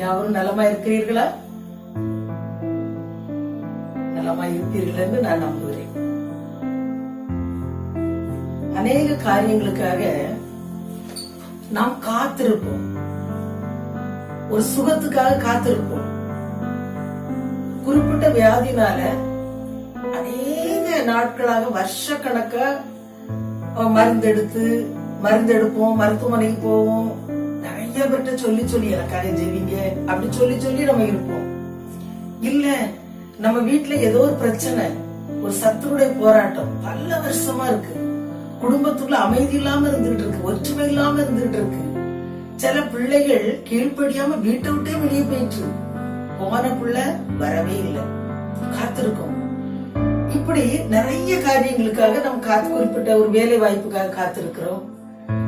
யாவரும் நலமா இருக்கிறீர்களா? நலமா இருப்பீர்கள் என்று நான் நம்புகிறேன். அநேக காரியங்களுக்காக நாம் காத்திருப்போம். ஒரு சுகத்துக்காக காத்திருப்போம். குறிப்பிட்ட வியாதினால அநேக நாட்களாக வருஷக்கணக்கா மருந்தெடுப்போம், மருத்துவமனைக்கு போவோம். நிறைய பேர்ட்ட சொல்லி எனக்காக ஜெபிங்க அப்படி சொல்லி நம்ம இருப்போம். இல்ல நம்ம வீட்டுல ஏதோ ஒரு பிரச்சனை, ஒரு சத்துருடைய போராட்டம் பல வருஷமா இருக்கு. குடும்பத்துக்குள்ள அமைதி இல்லாம இருந்துகிட்டு இருக்கு, ஒற்றுமை இல்லாம இருந்துகிட்டு இருக்கு. சில பிள்ளைகள் கீழ்ப்படியாம வீட்டை விட்டே வெளியே போயிட்டு போன பிள்ளை வரவே இல்லை, காத்திருக்கோம். இப்படி நிறைய காரியங்களுக்காக நம்ம குறிப்பிட்ட ஒரு வேலை வாய்ப்புக்காக காத்திருக்கிறோம்.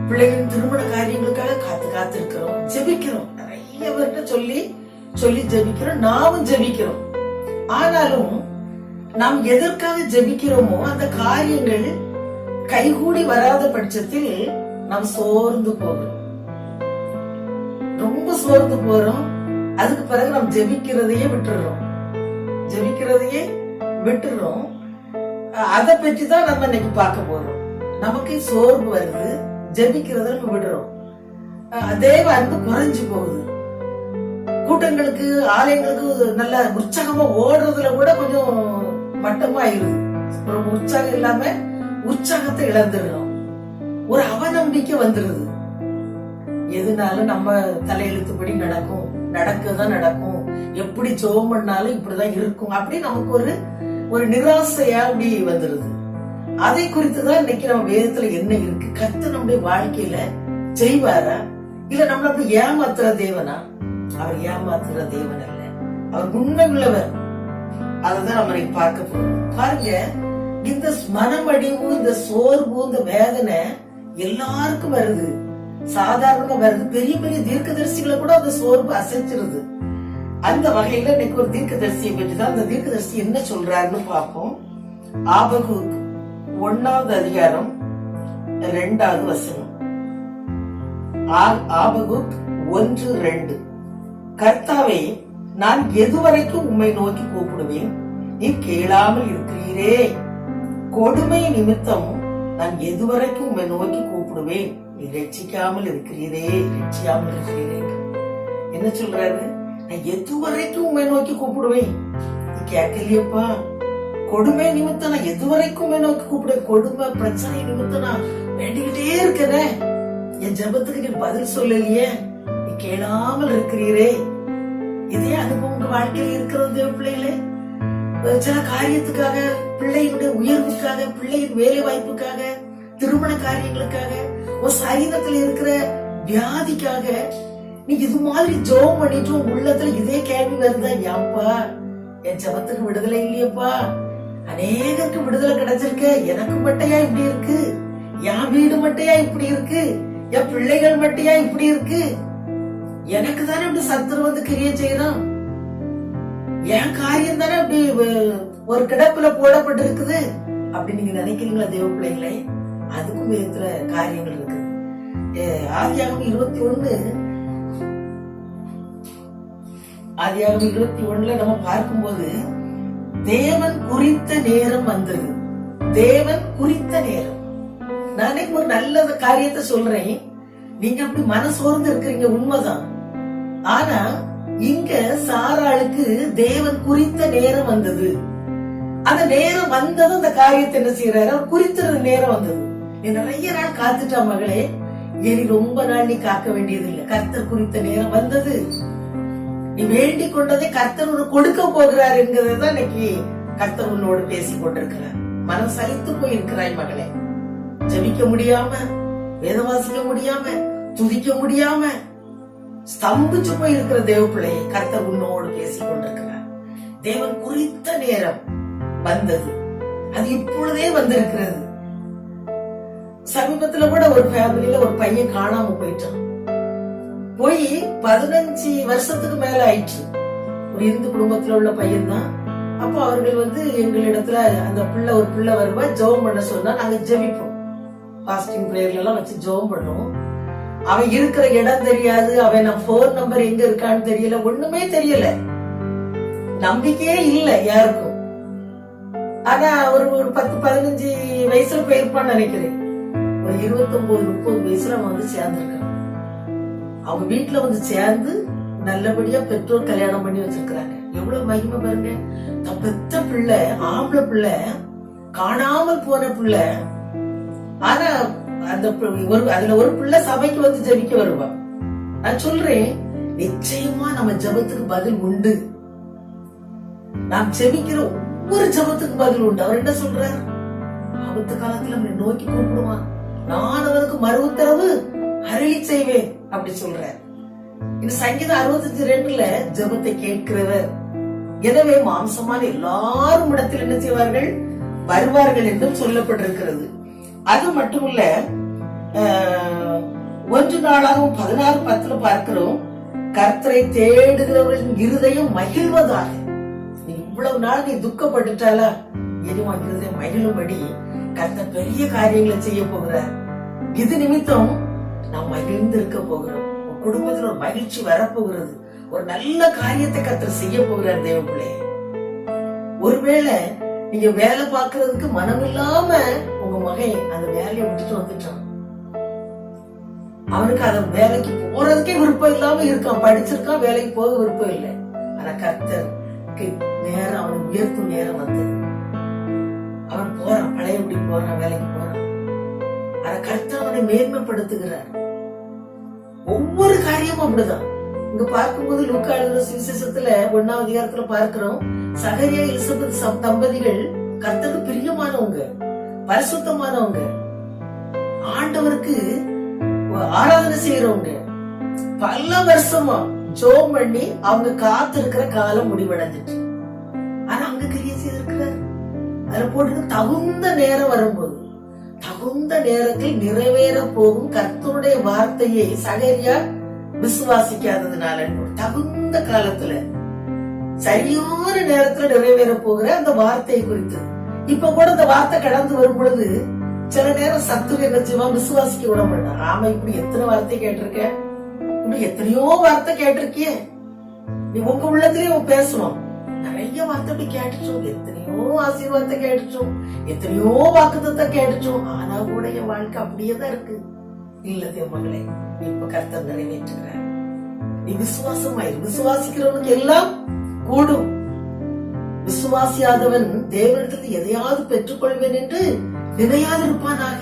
பிள்ளைகளின் திருமண காரியங்களுக்காக காத்திருக்கிறோம், ஜெபிக்கிறோம். நிறைய பேர்கிட்ட சொல்லி ஜெபிக்கிறோம், நாமும் ஜெபிக்கிறோம். ஆனாலும் நாம் எதற்காக ஜெபிக்கிறோமோ அந்த காரியங்கள் கைகூடி வராத பட்சத்தில் நாம் சோர்ந்து போகிறோம், ரொம்ப சோர்ந்து போறோம். அதுக்கு பிறகு நாம் ஜெபிக்கிறதையே விட்டுறோம். அதை பற்றி தான் நம்ம இன்னைக்கு பார்க்க போறோம். நமக்கு சோர்வு வருது, ஜெபிக்கிறத நம்ம விடுறோம். தேவ அன்பு குறைஞ்சு போகுது. கூட்டங்களுக்கு, ஆலயங்களுக்கு நல்ல உற்சாகமா ஓடுறதுல கூட கொஞ்சம் மட்டமா ஆயிடுது. உற்சாகம் இல்லாம உற்சாகத்தை இழந்துடுறோம். ஒரு அவநம்பிக்கை வந்துருது. எதுனாலும் நம்ம தலையெழுத்துப்படி நடக்கும், எப்படி ஜெபம் பண்ணாலும் இப்படிதான் இருக்கும் அப்படி நமக்கு ஒரு நிராசையா அப்படி வந்துருது. அதை குறித்துதான் இன்னைக்கு நம்ம வேதத்துல என்ன இருக்கு? கர்த்தர் நம்முடைய வாழ்க்கையில செய்வாரா, இல்ல நம்மள அப்படி ஏமாத்துற தேவனா? அவர் ஏமாத்துற தேவன் அல்ல, அவர் உண்மை உள்ளவர். அததான் நம்ம இன்னைக்கு பார்க்க போறோம். பாருங்க, இந்த மனமடிவு, இந்த சோர்வு, இந்த வேதனை எல்லாருக்கும் வருது, சாதாரணமா வருது. பெரிய பெரிய தீர்க்கதரிசிகளை கூட அந்த சோர்வு அசைச்சிருது. அந்த வகையில இன்னைக்கு ஒரு தீர்க்கதரிசியை பற்றிதான். அந்த தீர்க்கதரிசி என்ன சொல்றாருன்னு பார்ப்போம். ஆபகுக் 1வது அதிகாரம் 2வது வசனம். ஆபகுக் 1:2. கர்த்தாவே, நான் எதுவரைக்கும் உம்மை நோக்கி கூப்பிடுவேன், நீர் கேளாமல் இருக்கிறீரே. கொடுமை நிமித்தம் நான் எதுவரைக்கும் உம்மை நோக்கி கூப்பிடுவேன், நீர் ரட்சிக்காமல் இருக்கிறீரே. என்ன சொல்றாரு? நான் எதுவரைக்கும் உம்மை நோக்கி கூப்பிடுவேன், நீ கேட்கலையப்பா. கொடுமை நிமித்தம் நான் எதுவரைக்கும் உம்மை நோக்கி கூப்பிடுவேன். கொடுமை பிரச்சனை நிமித்தம் நான் வேண்டிக்கிட்டே இருக்கிறேன், என் ஜெபத்துக்கு நீ பதில் சொல்லலையே, நீ கேளாமல் இருக்கிறீரே. இதே அனுபவம் உங்க வாழ்க்கையில் இருக்கிறது தேவ பிள்ளைகளே. சில காரியத்துக்காக, பிள்ளையுடைய உயர்வுக்காக, பிள்ளையின் வேலை வாய்ப்புக்காக, திருமண காரியங்களுக்காக, ஒரு சரீரத்துல இருக்கிற வியாதிக்காக நீ இது மாதிரி ஜெபம் பண்ணிட்டு உள்ளத்துல இதே கேள்வி வருதா? ஏன்பா என் ஜெபத்துக்கு விடுதலை இல்லையப்பா? அநேகருக்கு விடுதலை கிடைச்சிருக்க, எனக்கு மட்டும் ஏன் இப்படி இருக்கு? என் வீடு மட்டும் ஏன் இப்படி இருக்கு? என் பிள்ளைகள் மட்டும் ஏன் இப்படி இருக்கு? எனக்கு தானே இப்படி சத்துரு வந்து கிரியை செய்யறான், என் காரியம் தானே அப்படி ஒரு கிடப்புல போடப்பட்டு இருக்குது அப்படி நீங்க நினைக்கிறீங்களா தேவ பிள்ளைகளே? அதுக்கும் விதத்துல காரியங்கள் இருக்கு. ஆதியாகமம் 21 நம்ம பார்க்கும்போது தேவன் குறித்த நேரம் வந்தது. தேவன் குறித்த நேரம். நானே ஒரு நல்ல காரியத்தை சொல்றேன், நீங்க அப்படி மனசோர்ந்து இருக்கிறீங்க, உண்மைதான். ஆனா இங்க சாராளுக்கு தேவன் குறித்த நேரம் வந்தது. அந்த நேரம் வந்தது, அந்த காரியத்தை என்ன செய்யறாரு? அவர் குறித்த நேரம் வந்தது. நீ நிறைய நாள் காத்துட்டா மகளே, இனி ரொம்ப நாள் நீ காக்க வேண்டியது இல்லை. கர்த்தர் குறித்த நேரம் வந்தது. நீ வேண்டிக் கொண்டதை கர்த்தர் உனக்கு கொடுக்க போகிறார் என்கிறதான் இன்னைக்கு கர்த்தர் உன்னோடு பேசி கொண்டிருக்கிறார். மனம் சலித்து போயிருக்கிறாய் மகளே, ஜெபிக்க முடியாம, வேதவாசிக்க முடியாம, துதிக்க முடியாம ஸ்தம்பிச்சு போயிருக்கிற தேவ பிள்ளையை கர்த்தர் உன்னோடு பேசி கொண்டிருக்கிறார். தேவன் குறித்த நேரம் வந்தது, அது இப்பொழுதே வந்திருக்கிறது. சமீபத்துல கூட ஒரு ஃபேமிலியில ஒரு பையன் காணாம போயிட்டான். போய் 15 வருஷத்துக்கு மேல ஆயிடுச்சு. ஒரு இந்து குடும்பத்துல உள்ள பையன் தான். அப்போ அவர்கள் எங்களிடத்துல அந்த ஒரு பிள்ளை வருவா, ஜெபம் பண்ண சொன்னா நாங்க ஜெபிப்போம். பாஸ்டிங் பிரேயர்ல எல்லாம் வச்சு ஜெபம் பண்ணுவோம். அவன் இருக்கிற இடம் தெரியாது, அவன் போன் நம்பர் எங்க இருக்கான்னு தெரியல, ஒண்ணுமே தெரியல, நம்பிக்கையே இல்ல யாருக்கும். ஆனா ஒரு 10-15 வயசுல போயிருப்பான்னு நினைக்கிறேன். ஒரு 29-30 வயசுல அவன் வந்து சேர்ந்திருக்கான். அவங்க வீட்டுல வந்து சேர்ந்து நல்லபடியா பெற்றோர் கல்யாணம் பண்ணி வச்சிருக்கிறாங்க. எவ்வளவு மகிமை பாருங்க. பெத்த பிள்ளை, ஆம்பளை பிள்ளை, காணாமல் போன பிள்ளை. ஆனா அந்த அதுல ஒரு பிள்ளை சபைக்கு வந்து ஜெபிக்க வருவான். நான் சொல்றேன், நிச்சயமா நம்ம ஜெபத்துக்கு பதில் உண்டு. நாம் ஜெபிக்கிற ஒவ்வொரு ஜெபத்துக்கு பதில் உண்டு. அவர் என்ன சொல்றார்? ஆபத்து காலத்துல நம்மை நோக்கி கூப்பிடுவான், நான் அவனுக்கு மறு உத்தரவு அருளி செய்வேன் அப்படி சொல்றார். இந்த சங்கீதம் 65:2 ஜெபத்தை கேட்கிறவர். எனவே மாம்சமான எல்லாரும் இடத்தில் என்ன செய்வார்கள்? வருவார்கள் என்றும் சொல்லப்பட்டிருக்கிறது. அது மட்டுமல்ல, 1 நாளாகவும் 16:10 பார்க்கிறோம், கர்த்தரை தேடுகிறவர்களின் இருதயம் மகிழ்வதாக. இவ்வளவு நாள் நீ துக்கப்பட்டுட்டாலா, எதுவும் இருதயம் மகிழும்படி கர்த்தர் பெரிய காரியங்களை செய்ய போகிறார். இது நிமித்தம் நாம் மகிழ்ந்து இருக்க போகிறோம். குடும்பத்தில் ஒரு மகிழ்ச்சி வரப்போகிறது. ஒரு நல்ல காரியத்தை கர்த்தர் செய்ய போகிறார் தேவப்பிள்ளை. ஒருவேளை நீங்க வேலை பார்க்கறதுக்கு மனம் இல்லாம உங்க மகன் அந்த வேலையை விட்டுட்டு வந்துட்டான். அவனுக்கு அந்த வேலைக்கு போறதுக்கே விருப்பம் இல்லாம இருக்கான். படிச்சிருக்கான், வேலைக்கு போக விருப்பம் இல்லை. ஆனா கர்த்தருக்கு நேரம், அவனுக்கு உயர்த்தும் நேரம் வந்தது. அவன் போறான், பழையபடி போறான், வேலைக்கு போறான். ஆனா கர்த்தர் அவனை மேன்மைப்படுத்துகிறார். ஒவ்வொரு காரியமும் அப்படிதான். இங்க பார்க்கும்போது லூக்கா எழுதின சுவிசேஷத்துல 1ஆம் அதிகாரத்துல பார்க்கிறோம், சகரியா எலிசபெத் தம்பதிகள் கர்த்தருக்கு பிரியமானவங்க, பரிசுத்தமானவங்க, ஆண்டவருக்கு ஆராதனை செய்யறவங்க. பல வருஷமா ஜோம் பண்ணி அவங்க காத்திருக்கிற காலம் முடிவடைஞ்சிட்டு. ஆனா அங்க கிரியை செய்திருக்கிறார். அதுல போட்டு தகுந்த நேரம் வரும்போது, தகுந்த நேரத்தில் நிறைவேற போகும் கர்த்தருடைய வார்த்தையை சகரியா விசுவாசிக்காததுனால, தகுந்த காலத்துல சரியான நேரத்துல நிறைவேற போகிற அந்த வார்த்தையை குறித்து இப்ப கூட அந்த வார்த்தை கடந்து வரும் பொழுது சில நேரம் சத்துரு என்ன செய்வான்? விசுவாசிக்க விட மாட்டான். ஆமா, இப்படி எத்தனை வார்த்தை கேட்டிருக்க, இப்படி எத்தனையோ வார்த்தை கேட்டிருக்கிய, நீ உங்க உள்ளத்திலேயே பேசணும். நிறைய வார்த்தை அப்படி கேட்டுச்சோம், எத்தனையோ ஆசீர்வாதத்தை கேட்டுச்சோம், எத்தனையோ வாக்குத்தத்தை கேட்டுச்சோம். ஆனா கூட என் வாழ்க்கை அப்படியேதான் இருக்கு. இல்ல தேவமகளே, இப்ப கர்த்தர் நிறைவேற்றுகிறார். நீ விசுவாசமாயிரு. விசுவாசிக்கிறவனுக்கு எல்லாம் கூடும். விசுவாசியாதவன் தேவனிடத்தில் எதையாவது பெற்றுக்கொள்வேன் என்று நினையாதிருப்பானாக.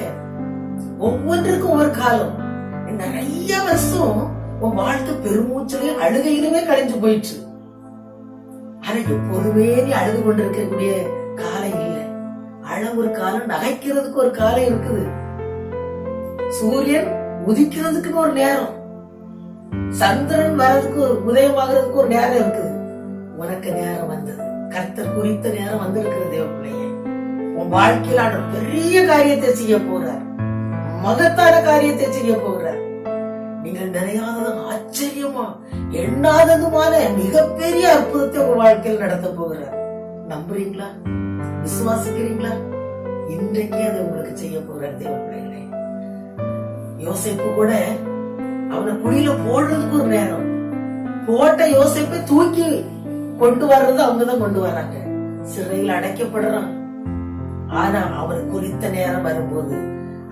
ஒவ்வொன்றுக்கும் ஒரு காலம். நிறைய வருஷம் உன் வாழ்க்கை பெருமூச்சலையும் அழுகையிலுமே கழிஞ்சு போயிடுச்சு. ஆனா எப்போதுமே நீ அழுது கொண்டிருக்கக்கூடிய காலம் இல்லை. அழ ஒரு காலம், நகைக்கிறதுக்கு ஒரு காலம் இருக்குது. சூரியன் உதிக்கிறதுக்கு ஒரு நேரம், சந்திரன் வர்றதுக்கு, உதயமாகிறதுக்கு ஒரு நேரம் இருக்குது. உனக்கு நேரம் வந்தது. கர்த்தர் குறித்த நேரம் வந்திருக்கிறது. தேவப்பிள்ளையே, உன் வாழ்க்கையில பெரிய காரியத்தை செய்ய போறார். மகத்தான காரியத்தை செய்ய போகிறார். நீங்கள் நினையாததும் ஆச்சரியமா எண்ணாததுமான மிகப்பெரிய அற்புதத்தை உங்க வாழ்க்கையில் நடத்த போகிறார். நம்புறீங்களா? விசுவாசிக்கிறீங்களா? இன்றைக்கே அதை உங்களுக்கு செய்ய போறார். தேவப்பிள்ளைகளே, யோசேப்பு கூட அவனை குழியில போடுறதுக்கு ஒரு நேரம், போட்ட யோசேப்பை தூக்கி கொண்டு வர்றது அவங்கதான் கொண்டு வராங்க. சிறையில் அடைக்கப்படுறான். ஆனா அவனுக்கு குறித்த நேரம் வரும்போது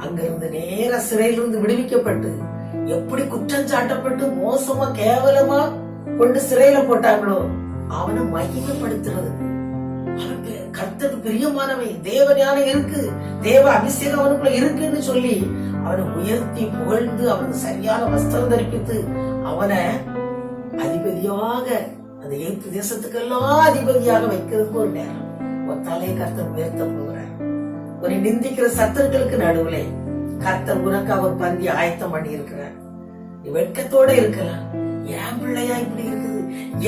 அங்கிருந்து நேர சிறையிலிருந்து விடுவிக்கப்பட்டு, எப்படி குற்றம் சாட்டப்பட்டு மோசமா கேவலமா கொண்டு சிறையில போட்டாங்களோ அவனை மகிமைப்படுத்துறது. கர்த்தருக்கு பிரியமானவை, தேவஞான இருக்கு, தேவ அபிஷேகம் அவனுக்குள்ள இருக்குன்னு சொல்லி அவனை உயர்த்தி புகழ்ந்து அவனுக்கு சரியான வஸ்திரம் தரிப்பித்து அவனை அதிபதியாக, அந்த எகிப்து தேசத்துக்கெல்லாம் அதிபதியாக வைக்கிறதுக்கு ஒரு நேரம். ஒரு தலையை கர்த்தர் உயர்த்த போகிறார். ஒரு நிந்திக்கிற சத்துருக்களுக்கு நடுவுல கர்த்தர் உனக்காக ஒரு பந்தி ஆயத்தம் பண்ணி இருக்கிறார். நீ வெட்கத்தோட இருக்கலாம். என் பிள்ளையா இப்படி இருக்குது,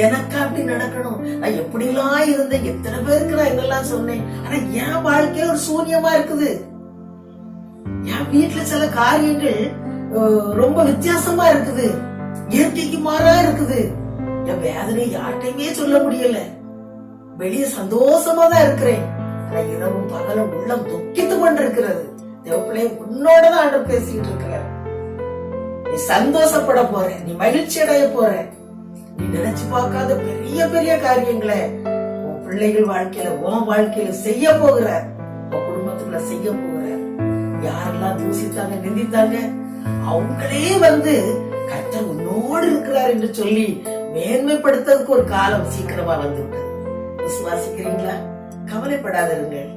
எனக்கா அப்படி நடக்கணும், நான் எப்படி எல்லாம் இருந்தேன், எத்தனை பேருக்கு நான் என்னெல்லாம் சொன்னேன், ஆனா என் வாழ்க்கையில ஒரு சூன்யமா இருக்குது. என் வீட்டுல சில காரியங்கள் ரொம்ப வித்தியாசமா இருக்குது, இயற்கைக்கு மாறா இருக்குது. என் வேதனை யார்கிட்டயுமே சொல்ல முடியல. வெளியே சந்தோஷமா தான் இருக்கிறேன், ஆனா இரவும் பகலும் உள்ளம் துக்கித்து கொண்டிருக்கிறது. தேவப்பிள்ளைய உன்னோடதான் ஆண்டவர் பேசிட்டு இருக்கிறார். நீ சந்தோஷப்பட போற, நீ மகிழ்ச்சி அடைய போற. நீ நினைச்சு பார்க்காத பெரிய பெரிய காரியங்களை உன் பிள்ளைகள் வாழ்க்கையில, உன் வாழ்க்கையில செய்ய போகிற, உன் குடும்பத்துக்குள்ள செய்ய போகிற. யாரெல்லாம் தூசித்தாங்க, நிந்தித்தாங்க, அவங்களே வந்து கர்த்தர் உன்னோடு இருக்கிறார் என்று சொல்லி மேன்மைப்படுத்துறதுக்கு ஒரு காலம் சீக்கிரமா வந்துவிட்டது. விசுவாசிக்கிறீங்களா? கவலைப்படாதீர்கள்.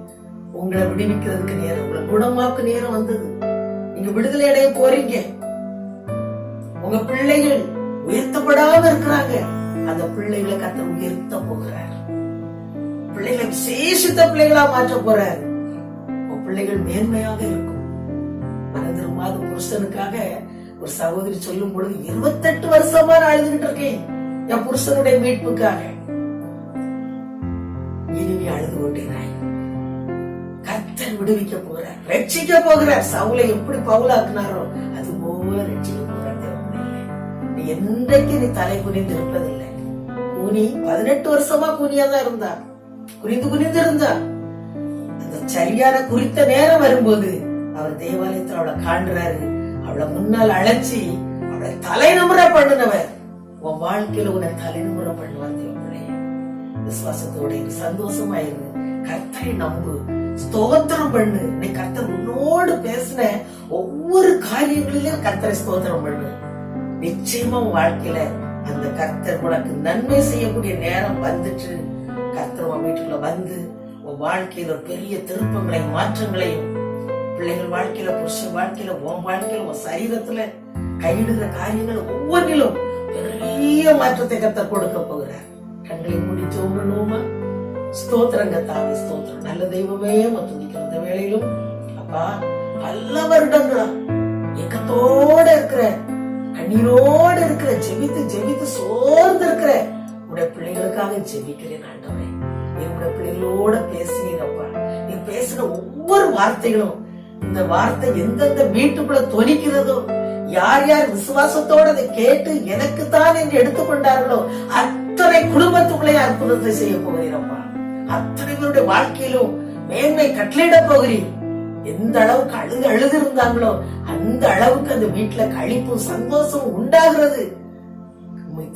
உங்களை விடுவிக்கிறதுக்கு நேரம், உங்களை குணமாக்கு நேரம் வந்தது. நீங்க விடுதலை அடைய போறீங்க. உங்க பிள்ளைகள் உயர்த்தப்படாம இருக்கிறாங்க. அந்த பிள்ளைகளை கர்த்தர் உயர்த்த போகிறார். பிள்ளைகளை விசேஷித்த பிள்ளைகளா மாற்ற போறார். உங்க பிள்ளைகள் மேன்மையாக இருக்கும். மனதிரும்பாத புருஷனுக்காக ஒரு சகோதரி சொல்லும் பொழுது 28 வருஷமா நான் அழுதுகிட்டு இருக்கேன் என் புருஷனுடைய மீட்புக்காக. இனிமே அழுது கொண்டேனாய். கர்த்தர் விடுவிக்க போறார், ரட்சிக்க போகிறார். சவுலை எப்படி பவுலாக்குனாரோ அது போல ரட்சிக்க போறார். நீ என்றைக்கு நீ தலை குனிந்து இருப்பதில்லை. கூனி 18 வருஷமா கூனியாதான் இருந்தா, குனிந்து இருந்தா. அந்த சரியான குறித்த நேரம் வரும்போது அவர் தேவாலயத்தில் அவளை காண்றாரு. அவளை முன்னால் அழைச்சி அவளை தலைநிமிர பண்ணினவர். உன் வாழ்க்கையில உன்னை தலைநிமிர பண்ணுவார். தேவப்பிள்ளைய விசுவாசத்தோட சந்தோஷமாயிரு. கர்த்தரை நம்பு, ஸ்தோத்திரம் பண்ணு. நீ கர்த்தர் உன்னோடு பேசின ஒவ்வொரு காரியங்களிலும் கர்த்தரை ஸ்தோத்திரம் பண்ணு. நிச்சயமா உன் வாழ்க்கையில அந்த கர்த்தர் உனக்கு நன்மை செய்யக்கூடிய நேரம் வந்துட்டு கர்த்தர் உன் வீட்டுக்குள்ள வந்து உன் வாழ்க்கையில பெரிய திருப்பங்களையும் மாற்றங்களையும், பிள்ளைகள் வாழ்க்கையில, புருஷன் வாழ்க்கையில, உன் வாழ்க்கையில, உன் சரீரத்துல கையிடுகிற காரியங்கள் ஒவ்வொன்றிலும் பெரிய மாற்றத்தை கர்த்தர் கொடுக்க போகிறார். கண்களை மூடி ஜெபம் பண்ணுவோமா? ஸ்தோத்திரங்க தாவே, ஸ்தோத்திரம். நல்ல தெய்வமே துதிக்கிற இந்த வேளையிலும் அப்பா, பல வருடங்களா ஏக்கத்தோட இருக்கிற, கண்ணீரோடு இருக்கிற, ஜெபித்து சோர்ந்து இருக்கிற உடைய பிள்ளைகளுக்காக ஜெபிக்கிறேன் ஆண்டவரே. என்னுடைய பிள்ளைகளோட பேசினீரப்பா. நீ பேசின ஒவ்வொரு வார்த்தைகளும், இந்த வார்த்தை எந்தெந்த வீட்டுக்குள்ள தொனிக்கிறதோ, யார் யார் விசுவாசத்தோட அதை கேட்டு எனக்கு தான் என்று எடுத்துக்கொண்டார்களோ அத்தனை குடும்பத்துக்குள்ளே அற்புதத்தை செய்ய போகிறீரப்பா. அத்தனை பேருடைய வாழ்க்கையிலும் மேன்மை கட்டளையிட போகிறீர். எந்த அளவுக்கு அழுது இருந்தாங்களோ அந்த அளவுக்கு அந்த வீட்டுல களிப்பும் சந்தோஷமும் உண்டாகிறது.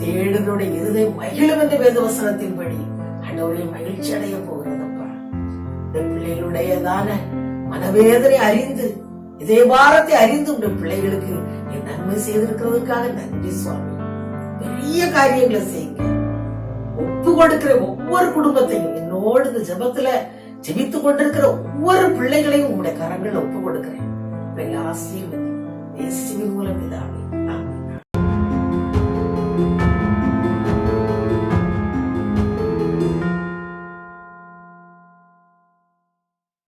தேடுகளுடைய இருதயம் மகிழும் என்ற வேதவசனத்தின்படி ஆண்டவரே மகிழ்ச்சி அடைய போகிறதப்பா. இந்த பிள்ளைகளுடையதான மனவேதனை அறிந்து, இதே வாரத்தை அறிந்து உடைய பிள்ளைகளுக்கு என் நன்மை செய்திருக்கிறதுக்காக நன்றி சுவாமி. பெரிய காரியங்களை செய்யுங்க. ஒப்பு கொடுக்கிற ஒவ்வொரு குடும்பத்தையும், என்னோடு இந்த ஜெபத்துல ஜெபித்துக் கொண்டிருக்கிற ஒவ்வொரு பிள்ளைகளையும் உங்களுடைய கரங்கள் ஒப்பு கொடுக்கிறேன். ஆசீர்வதி இயேசுவின் மூலம் பிதாவே. ஆமென்.